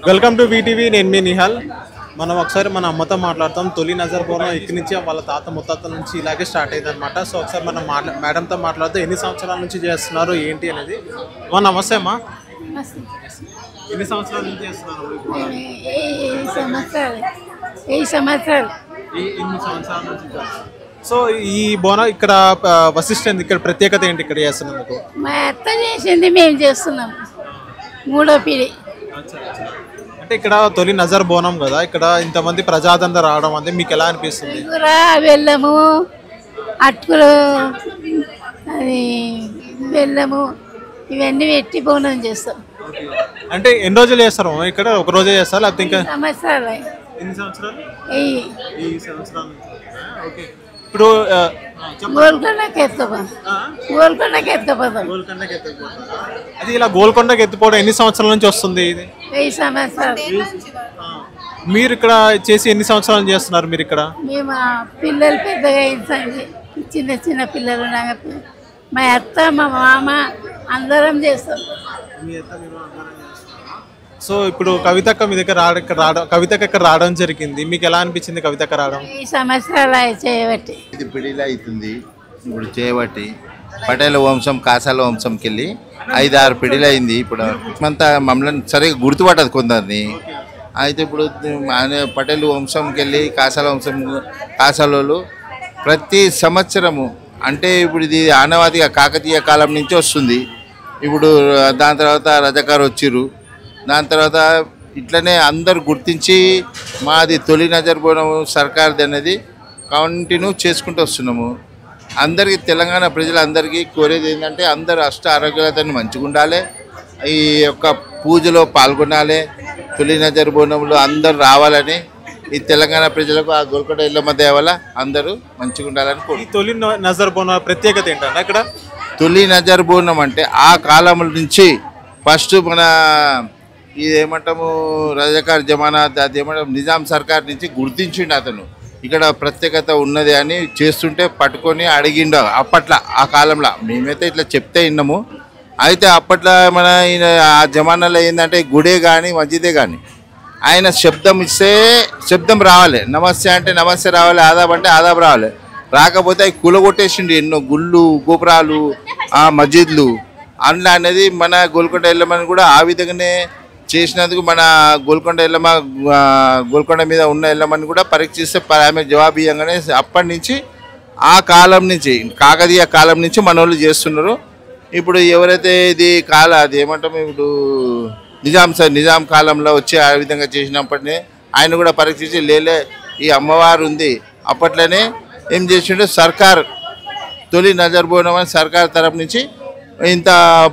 Welcome to VTV. నేను మీ నిహాల్. మనం ఒకసారి మన అమ్మతో మాట్లాడతాం. తొలి నజర్ బోనం ఇక్కడి నుంచి వాళ్ళ తాత ముత్తాతల నుంచి ఇలాగే స్టార్ట్ అయింది అనమాట. సో ఒకసారి మనం మేడంతో మాట్లాడుతూ ఎన్ని సంవత్సరాల నుంచి చేస్తున్నారు ఏంటి అనేది. నమస్తే అమ్మా, ఎన్ని సంవత్సరాల నుంచి చేస్తున్నారు? ఎన్ని సంవత్సరాల నుంచి. సో ఈ బోనం ఇక్కడ వశిష్ట ఇక్కడ ప్రత్యేకత ఏంటి ఇక్కడ చేస్తున్నందుకు? మా అత్త చేసింది, మేము చేస్తున్నాం. మూడో పీడి. అంటే ఇక్కడ తొలి నజర్ బోనం కదా, ఇక్కడ ఇంతమంది ప్రజాదరణ రావడం అంటే మీకు ఎలా అనిపిస్తుంది? బెల్లము, అటుకులు, అది బెల్లము ఇవన్నీ పెట్టి బోనం చేస్తాం. అంటే ఎన్ని రోజులు చేస్తారు ఇక్కడ? ఒక రోజే చేస్తారు లేకపోతే ఇంకా సంవత్సరాలు? ఎన్ని సంవత్సరాలు? ఈ సంవత్సరాలు. ఓకే. ఇప్పుడు గోల్కొండకి ఎత్తుకుపోతాం. అది ఇలా గోల్కొండకి ఎత్తిపోవడం ఎన్ని సంవత్సరాల నుంచి వస్తుంది ఇది? 1000 సంవత్సరాలు. మీరు ఇక్కడ చేసి ఎన్ని సంవత్సరాలు చేస్తున్నారు మీరు ఇక్కడ? మేము పిల్లలు పెద్దగా అయింది, చిన్న చిన్న పిల్లలు ఉన్నాక మా అత్త మా మామ అందరం చేస్తాం. సో ఇప్పుడు కవితక్క మీ దగ్గర కవితక్క ఇక్కడ రావడం జరిగింది, మీకు ఎలా అనిపించింది కవితక్క రావడం? ఈ సంవత్సరాలు చేయబట్టి ఇది పిడిలా అవుతుంది ఇప్పుడు చేయబట్టి. పటేల వంశం కాసాల వంశంకి వెళ్ళి 5-6 పిడిలు అయింది. ఇప్పుడు అంతా మమ్మల్ని సరిగ్గా గుర్తుపట్టదు కొందరిని. అయితే ఇప్పుడు పటేల్ వంశంకి వెళ్ళి కాసాలలో ప్రతి సంవత్సరము అంటే ఇప్పుడు ఇది ఆనవాదిగా కాకతీయ కాలం నుంచి వస్తుంది. ఇప్పుడు దాని తర్వాత రజాకారు వచ్చిర్రు. దాని తర్వాత ఇట్లనే అందరు గుర్తించి మాది తొలి నజర్ బోనం సర్కార్ది అనేది కంటిన్యూ చేసుకుంటూ వస్తున్నాము. అందరికీ తెలంగాణ ప్రజలందరికీ కోరేది ఏంటంటే అందరూ అష్ట ఆరోగ్యాలతో మంచిగా ఉండాలి, ఈ యొక్క పూజలో పాల్గొనాలి, తొలి నజర్ బోనంలో అందరూ రావాలని ఈ తెలంగాణ ప్రజలకు ఆ గోల్కొండ ఎల్లమ్మ దేవ వల్ల అందరూ మంచిగా ఉండాలని కోరు. తొలి నజర్ బోనం ప్రత్యేకత ఏంటంటే అక్కడ తొలి నజర్ బోనం అంటే ఆ కాలం నుంచి ఫస్ట్ మన ఇదేమంటాము రజాకార్ జమానా అదేమంటాం నిజాం సర్కార్ నుంచి గుర్తించిండు అతను ఇక్కడ ప్రత్యేకత ఉన్నది అని చేస్తుంటే పట్టుకొని అడిగిండు అప్పట్లో ఆ కాలంలో. మేమైతే ఇట్లా చెప్తే విన్నాము. అయితే అప్పట్లో మన ఆ జమానాలో ఏంటంటే గుడే కానీ మస్జిదే కానీ ఆయన శబ్దం ఇస్తే శబ్దం రావాలి, నమస్తే అంటే నమస్తే రావాలి, ఆదాబ్ అంటే ఆదాబ్ రావాలి. రాకపోతే అవి కూలగొట్టేసిండు ఎన్నో గుళ్ళు గోపురాలు ఆ మస్జిద్లు అందులో అనేది. మన గోల్కొండ ఎల్లమ్మని కూడా ఆ విధంగానే చేసినందుకు మన గోల్కొండ ఎల్లమ్మ గోల్కొండ మీద ఉన్న ఎల్లమ్మని కూడా పరీక్షిస్తే ఆమె జవాబు ఇవ్వగానే అప్పటి నుంచి ఆ కాలం నుంచి కాకతీయ కాలం నుంచి మన వాళ్ళు చేస్తున్నారు. ఇప్పుడు ఎవరైతే ఇది అది ఏమంటాము ఇప్పుడు నిజాం కాలంలో వచ్చి ఆ విధంగా చేసినప్పటినే ఆయన కూడా పరీక్షించి లేలే ఈ అమ్మవారు ఉంది. అప్పట్లోనే ఏం చేసిండు సర్కార్ తొలి నజర్ బోనం అని సర్కార్ తరపు నుంచి ఇంత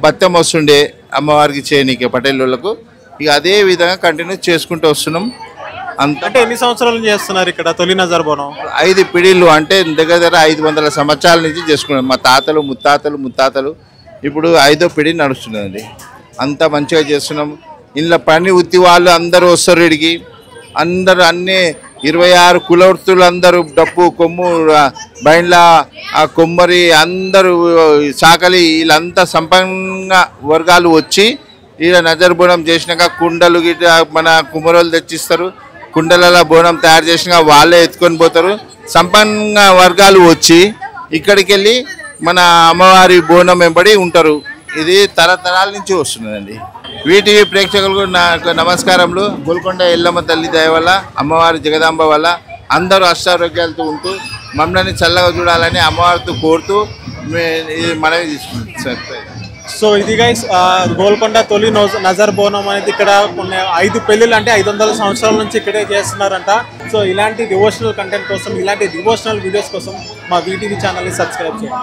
భత్యం వస్తుండే అమ్మవారికి చేయనీకే పటేళ్ళకు. ఇక అదే విధంగా కంటిన్యూ చేసుకుంటూ వస్తున్నాం. అంటే ఎన్ని సంవత్సరాలు చేస్తున్నారు ఇక్కడ తొలి నజర్ బోనం? 5 పిడిళ్ళు అంటే దగ్గర 500 సంవత్సరాల నుంచి చేసుకున్నాం. మా తాతలు ముత్తాతలు ఇప్పుడు 5వ పిడి నడుస్తున్నదండి. అంతా మంచిగా చేస్తున్నాం. ఇంట్లో పని ఉత్తి వాళ్ళు అందరూ వస్తారు ఇడికి. అందరూ అన్నీ 26 కులవృత్తులు అందరూ డప్పు కొమ్ము బైండ్ల ఆ కొమ్మరి అందరూ సాకలి వీళ్ళంతా సంపన్న వర్గాలు వచ్చి ఈడ నజర్ బోనం చేసినాక కుండలు గిట్ట మన కుమ్మరోళ్ళు తెచ్చిస్తారు. కుండలలో బోనం తయారు చేసినాక వాళ్ళే ఎత్తుకొని పోతారు. సంపన్న వర్గాలు వచ్చి ఇక్కడికి వెళ్ళి మన అమ్మవారి బోనం వెంబడి ఉంటారు. ఇది తరతరాల నుంచి వస్తున్నదండి. వీటీవీ ప్రేక్షకులకు నాకు నమస్కారములు. గోల్కొండ ఎల్లమ్మ తల్లి దయ వల్ల అమ్మవారి జగదాంబ వల్ల అందరూ అష్టారోగ్యాలతో ఉంటూ మమ్మల్ని చల్లగా చూడాలని అమ్మవారితో కోరుతూ మనవి తీసుకుంటాం. సో ఇది గైస్ గోల్కొండ తొలి నజర్ బోనం అనేది ఇక్కడ కొన్ని 5 పెళ్ళిళ్ళు అంటే 500 సంవత్సరాల నుంచి ఇక్కడే చేస్తున్నారంట. సో ఇలాంటి డివోషనల్ కంటెంట్ కోసం, ఇలాంటి డివోషనల్ వీడియోస్ కోసం మా వీటీవీ ఛానల్ని సబ్స్క్రైబ్ చేయండి.